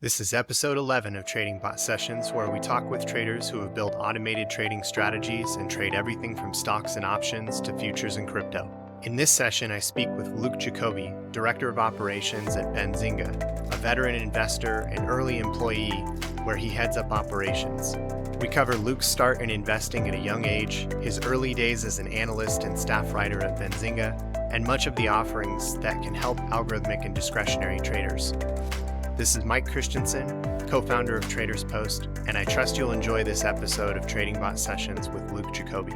This is episode 11 of Trading Bot Sessions, where we talk with traders who have built automated trading strategies and trade everything from stocks and options to futures and crypto. In this session, I speak with Luke Jacobi, Director of Operations at Benzinga, a veteran investor and early employee where he heads up operations. We cover Luke's start in investing at a young age, his early days as an analyst and staff writer at Benzinga, and much of the offerings that can help algorithmic and discretionary traders. This is Mike Christensen, co-founder of TradersPost, and I trust you'll enjoy this episode of Trading Bot Sessions with Luke Jacobi.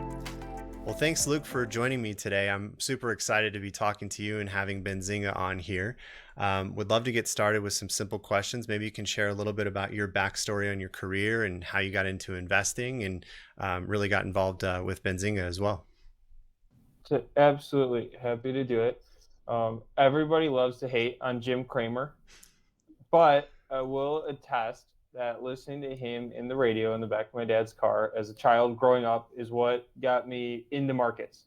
Well, thanks, Luke, for joining me today. I'm super excited to be talking to you and having Benzinga on here. Would love to get started with some simple questions. Maybe you can share a little bit about your backstory on your career and how you got into investing and really got involved with Benzinga as well. So absolutely happy to do it. Everybody loves to hate on Jim Cramer, but I will attest that listening to him in the radio in the back of my dad's car as a child growing up is what got me into markets.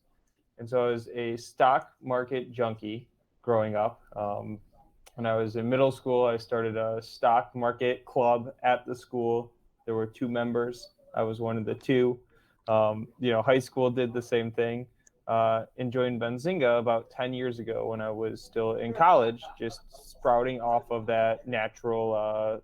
And so I was a stock market junkie growing up. When I was in middle school, I started a stock market club at the school. There were 2 members. I was one of the 2. High school did the same thing. And joined Benzinga about 10 years ago when I was still in college, just sprouting off of that natural,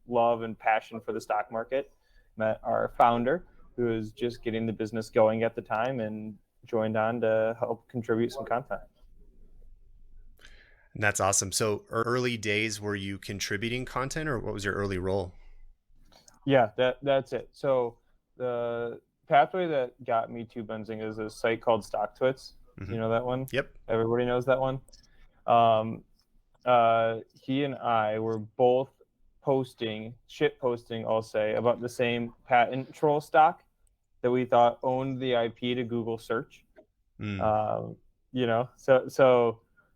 love and passion for the stock market. Met our founder, who was just getting the business going at the time, and joined on to help contribute some content. And that's awesome. So early days, were you contributing content or what was your early role? Yeah, that's it. So the pathway that got me to Benzinga is a site called StockTwits. Mm-hmm. You know that one? Yep. Everybody knows that one. He and I were both shit posting, I'll say, about the same patent troll stock that we thought owned the IP to Google search. So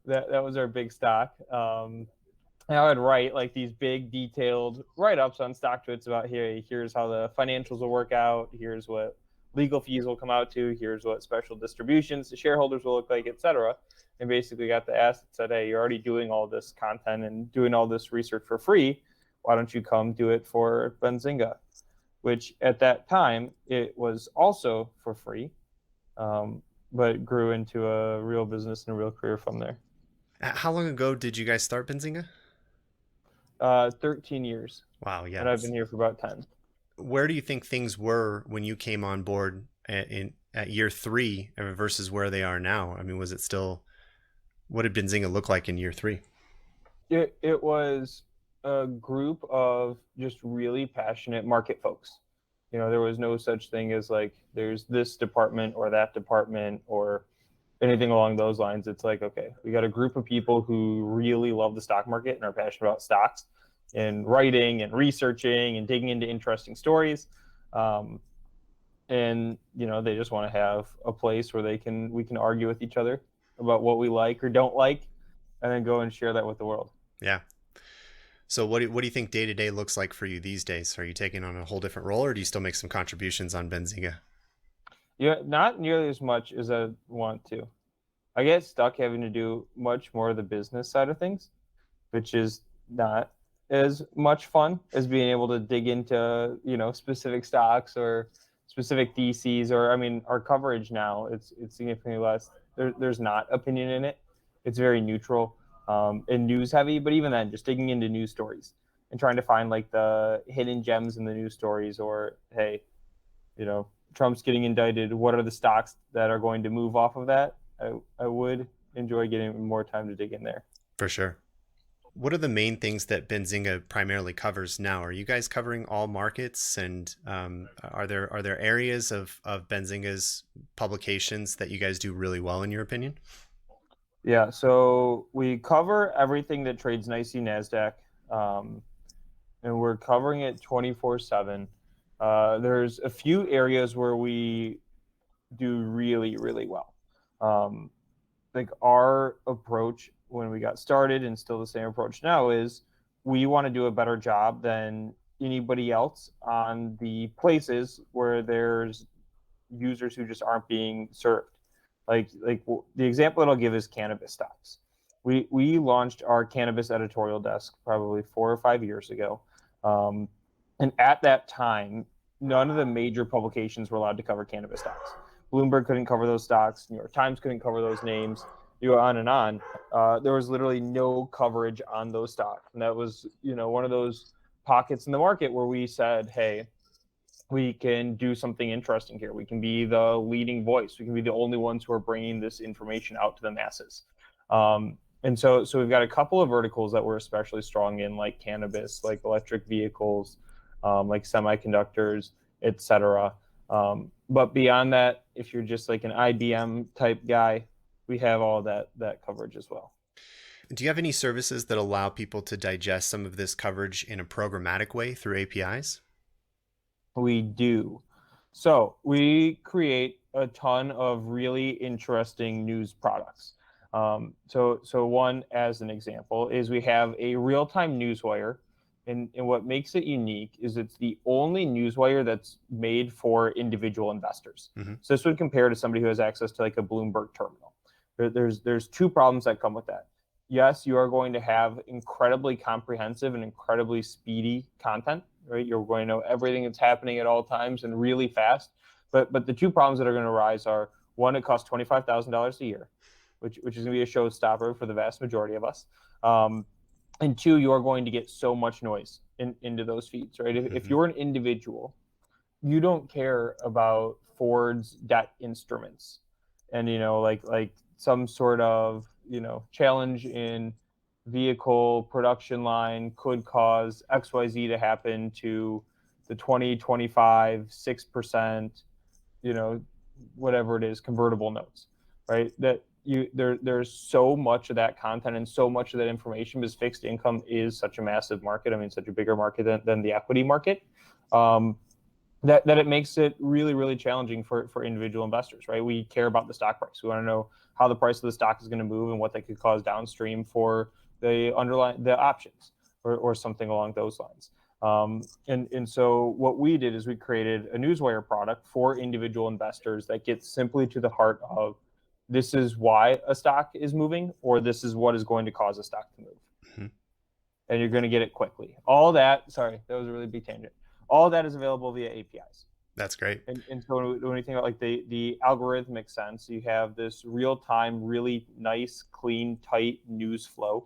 that was our big stock. And I would write like these big detailed write-ups on StockTwits about here's how the financials will work out, here's what legal fees will come out to, here's what special distributions to shareholders will look like, etc. And basically got the ask that said, hey, you're already doing all this content and doing all this research for free. Why don't you come do it for Benzinga? Which at that time, it was also for free, but grew into a real business and a real career from there. How long ago did you guys start Benzinga? 13 years. Wow, yeah. And I've been here for about 10. Where do you think things were when you came on board at year 3 versus where they are now? I mean, was it still, what did Benzinga look like in year 3? It was a group of just really passionate market folks. There was no such thing as like, there's this department or that department or anything along those lines. It's like, okay, we got a group of people who really love the stock market and are passionate about stocks and writing and researching and digging into interesting stories. And they just want to have a place where we can argue with each other about what we like or don't like, and then go and share that with the world. Yeah. So what do you think day-to-day looks like for you these days? Are you taking on a whole different role, or do you still make some contributions on Benzinga? Yeah, not nearly as much as I want to. I get stuck having to do much more of the business side of things, which is not as much fun as being able to dig into, specific stocks or specific theses, or, I mean, our coverage now, it's significantly less. There's not opinion in it. It's very neutral and news heavy, but even then, just digging into news stories and trying to find like the hidden gems in the news stories, or, hey, Trump's getting indicted. What are the stocks that are going to move off of that? I would enjoy getting more time to dig in there. For sure. What are the main things that Benzinga primarily covers now? Are you guys covering all markets, and are there areas of Benzinga's publications that you guys do really well, in your opinion? Yeah, so we cover everything that trades nicely NASDAQ, and we're covering it 24/7. There's a few areas where we do really, really well. Like our approach when we got started, and still the same approach now, is we want to do a better job than anybody else on the places where there's users who just aren't being served. Like the example that I'll give is cannabis stocks. We launched our Cannabis editorial desk probably 4 or 5 years ago. And at that time, none of the major publications were allowed to cover cannabis stocks. Bloomberg couldn't cover those stocks. New York Times couldn't cover those names. You go on and on. There was literally no coverage on those stocks. And that was, one of those pockets in the market where we said, hey, we can do something interesting here. We can be the leading voice. We can be the only ones who are bringing this information out to the masses. And so we've got a couple of verticals that we're especially strong in, like cannabis, like electric vehicles, like semiconductors, etc. But beyond that, if you're just like an IBM type guy, we have all that coverage as well. Do you have any services that allow people to digest some of this coverage in a programmatic way through APIs? We do. So we create a ton of really interesting news products. So one, as an example, is we have a real-time newswire. And what makes it unique is it's the only newswire that's made for individual investors. Mm-hmm. So this would compare to somebody who has access to like a Bloomberg terminal. There's two problems that come with that. Yes, you are going to have incredibly comprehensive and incredibly speedy content, right? You're going to know everything that's happening at all times and really fast. But the two problems that are going to arise are, one, it costs $25,000 a year, which is going to be a showstopper for the vast majority of us. And two, you're going to get so much noise into those feeds, right? If you're an individual, you don't care about Ford's debt instruments and, like some sort of, challenge in vehicle production line could cause XYZ to happen to the 2025 6%, whatever it is, convertible notes, right? That there's so much of that content and so much of that information, because fixed income is such a massive market. I mean, such a bigger market than the equity market. That it makes it really, really challenging for individual investors, right? We care about the stock price. We want to know how the price of the stock is going to move and what that could cause downstream for the options or something along those lines. And so what we did is we created a newswire product for individual investors that gets simply to the heart of, this is why a stock is moving, or this is what is going to cause a stock to move. Mm-hmm. And you're going to get it quickly. All that, sorry, that was a really big tangent. All that is available via APIs. That's great. And so when you think about like the algorithmic sense, you have this real-time, really nice, clean, tight news flow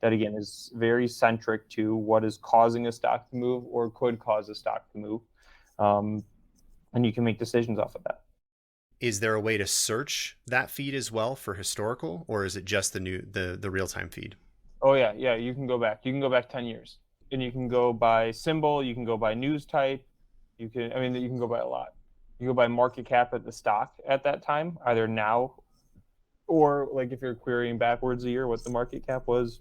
that, again, is very centric to what is causing a stock to move or could cause a stock to move. And you can make decisions off of that. Is there a way to search that feed as well for historical, or is it just the real-time feed? Oh, yeah. You can go back. You can go back 10 years. And you can go by symbol, you can go by news type, you can go by a lot. You go by market cap at the stock at that time, either now or, like, if you're querying backwards a year, what the market cap was,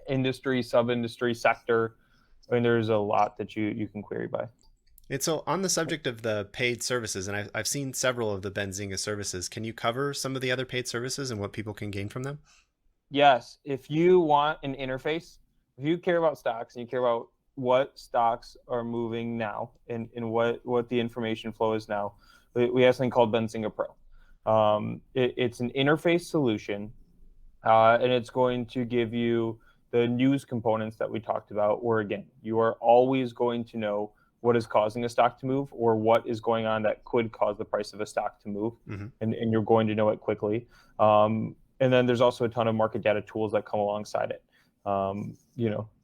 industry, sub-industry, sector. I mean, there's a lot that you can query by. And so on the subject of the paid services, and I've seen several of the Benzinga services, can you cover some of the other paid services and what people can gain from them? Yes. If you want an interface, if you care about stocks and you care about what stocks are moving now and what the information flow is now, we have something called Benzinga Pro. It's an interface solution, and it's going to give you the news components that we talked about, where, again, you are always going to know what is causing a stock to move or what is going on that could cause the price of a stock to move, and you're going to know it quickly. And then there's also a ton of market data tools that come alongside it.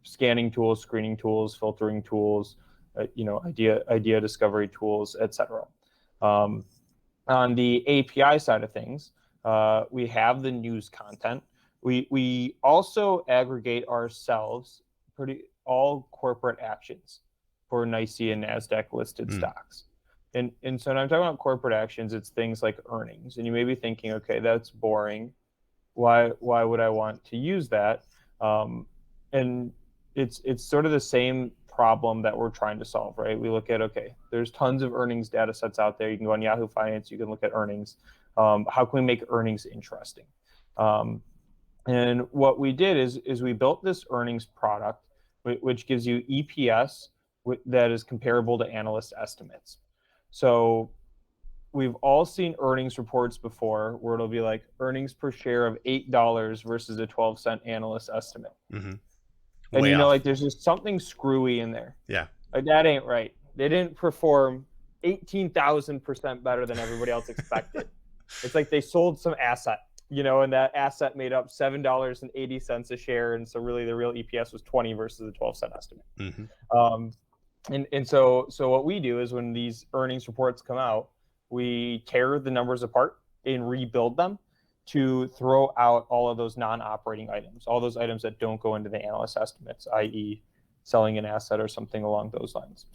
Scanning tools, screening tools, filtering tools, idea discovery tools, etc. On the API side of things, we have the news content. We also aggregate ourselves all corporate actions for NYSE and NASDAQ listed stocks. And so when I'm talking about corporate actions, it's things like earnings. And you may be thinking, okay, that's boring. Why would I want to use that? And it's sort of the same problem that we're trying to solve, right? We look at, okay, there's tons of earnings data sets out there. You can go on Yahoo Finance, you can look at earnings. How can we make earnings interesting? And what we did is we built this earnings product, which gives you EPS that is comparable to analyst estimates. So we've all seen earnings reports before where it'll be like earnings per share of $8 versus a 12-cent analyst estimate. Mm-hmm. And Way off. like there's just something screwy in there. Yeah. Like that ain't right. They didn't perform 18,000% better than everybody else expected. It's like they sold some asset, and that asset made up $7.80 a share. And so really the real EPS was 20 versus the 12-cent estimate. Mm-hmm. And so what we do is when these earnings reports come out, we tear the numbers apart and rebuild them to throw out all of those non-operating items, all those items that don't go into the analyst estimates, i.e. selling an asset or something along those lines.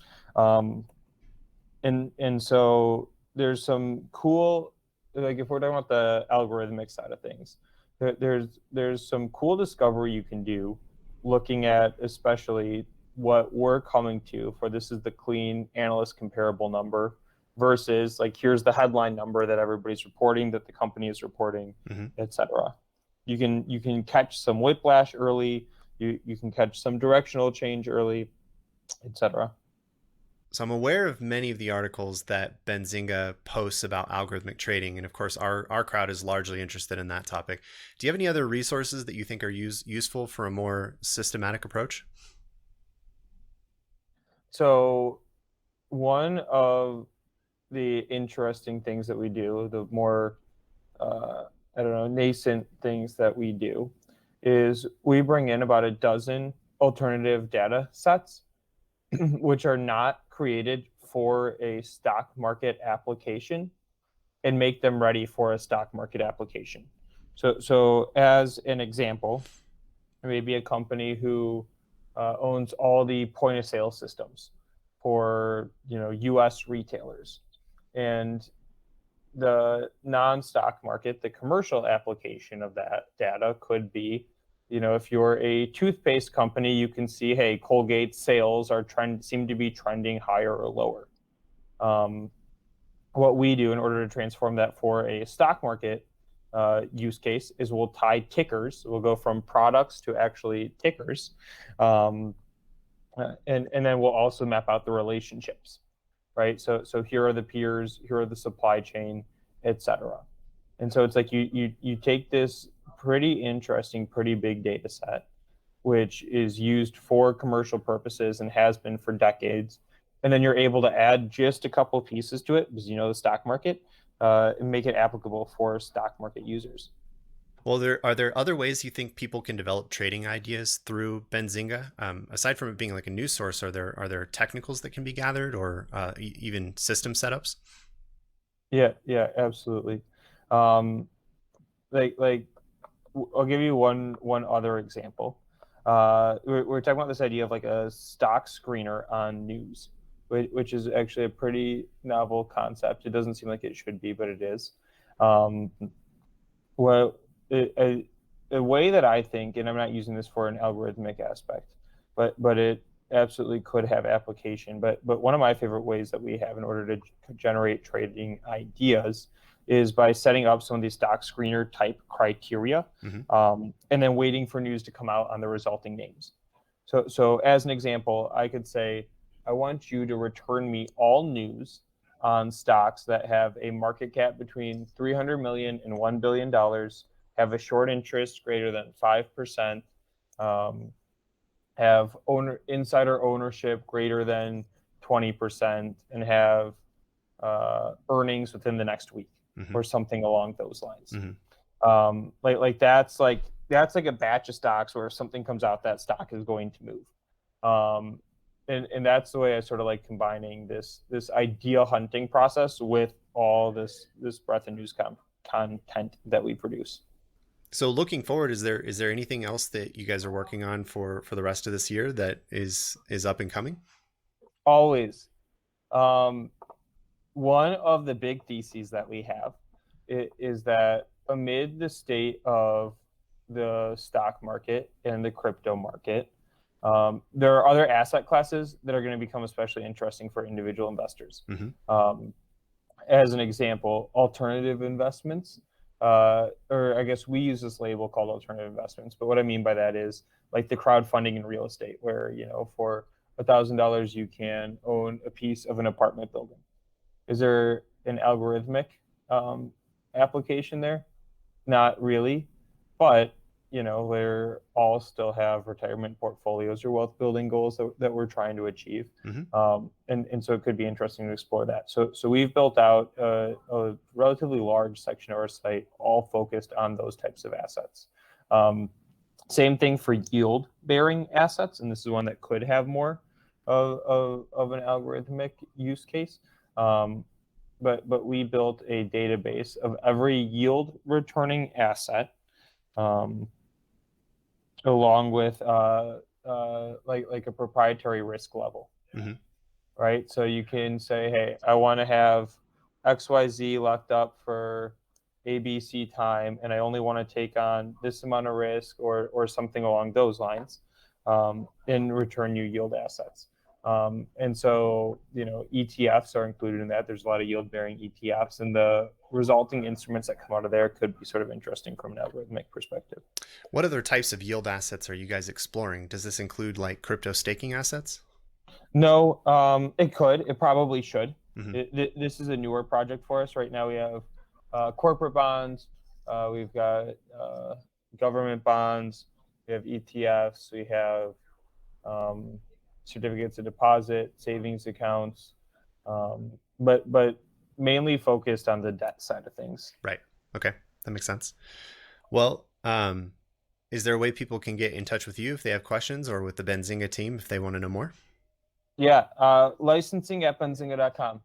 And so there's some cool, like if we're talking about the algorithmic side of things, there's some cool discovery you can do looking at especially what we're coming to for this is the clean analyst comparable number versus like here's the headline number that everybody's reporting, that the company is reporting, Mm-hmm. etc. You can catch some whiplash early, you can catch some directional change early, etc. So I'm aware of many of the articles that Benzinga posts about algorithmic trading, and of course our crowd is largely interested in that topic. Do you have any other resources that you think are useful for a more systematic approach? So one of the interesting things that we do, the more nascent things that we do, is we bring in about a dozen alternative data sets, which are not created for a stock market application, and make them ready for a stock market application. So as an example, maybe a company who owns all the point of sale systems for U.S. retailers, and the non-stock market, the commercial application of that data could be, if you're a toothpaste company, you can see, hey, Colgate's sales seem to be trending higher or lower. What we do in order to transform that for a stock market use case is we'll tie tickers. We'll go from products to actually tickers, and then we'll also map out the relationships, right? So here are the peers, here are the supply chain, etc. And so it's like you take this pretty interesting, pretty big data set, which is used for commercial purposes and has been for decades. And then you're able to add just a couple of pieces to it because the stock market, and make it applicable for stock market users. Well, are there other ways you think people can develop trading ideas through Benzinga? Aside from it being like a news source, are there technicals that can be gathered, or even system setups? Yeah, absolutely. Like I'll give you one other example. We're talking about this idea of like a stock screener on news, which is actually a pretty novel concept. It doesn't seem like it should be, but it is. Well, a way that I think, and I'm not using this for an algorithmic aspect, but it absolutely could have application. But one of my favorite ways that we have in order to generate trading ideas is by setting up some of these stock screener type criteria, Mm-hmm. and then waiting for news to come out on the resulting names. So as an example, I could say, I want you to return me all news on stocks that have a market cap between 300 million and $1 billion, have a short interest greater than 5%, have insider ownership greater than 20%, and have earnings within the next week, Mm-hmm. or something along those lines. Mm-hmm. That's like a batch of stocks where if something comes out, that stock is going to move. And that's the way I sort of like combining this idea hunting process with all this breadth of news content that we produce. So looking forward, is there anything else that you guys are working on for the rest of this year that is up and coming? Always. One of the big theses that we have is that amid the state of the stock market and the crypto market, there are other asset classes that are going to become especially interesting for individual investors. Mm-hmm. As an example, alternative investments, or I guess we use this label called alternative investments. But what I mean by that is like the crowdfunding in real estate, where for $1,000 you can own a piece of an apartment building. Is there an algorithmic application there. Not really, but they all still have retirement portfolios or wealth building goals that we're trying to achieve. And so it could be interesting to explore that. So we've built out a relatively large section of our site, all focused on those types of assets. Same thing for yield bearing assets. And this is one that could have more of an algorithmic use case. But we built a database of every yield returning asset, along with like a proprietary risk level, right? So you can say, hey, I want to have XYZ locked up for ABC time, and I only want to take on this amount of risk or something along those lines, and return you yield assets. And so, ETFs are included in that. There's a lot of yield-bearing ETFs, and the resulting instruments that come out of there could be sort of interesting from an algorithmic perspective. What other types of yield assets are you guys exploring? Does this include like crypto staking assets? No, it could. It probably should. This is a newer project for us. Right now we have corporate bonds. We've got government bonds. We have ETFs. We have certificates of deposit, savings accounts, but mainly focused on the debt side of things. Right. Okay. That makes sense. Well, is there a way people can get in touch with you if they have questions, or with the Benzinga team if they want to know more? Yeah. Licensing at benzinga.com.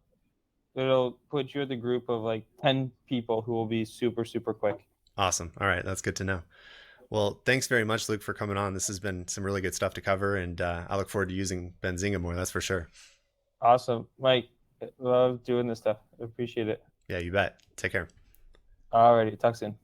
It'll put you at the group of like 10 people who will be super, super quick. Awesome. All right. That's good to know. Well, thanks very much, Luke, for coming on. This has been some really good stuff to cover, and I look forward to using Benzinga more. That's for sure. Awesome. Mike, love doing this stuff. I appreciate it. Yeah, you bet. Take care. All righty. Talk soon.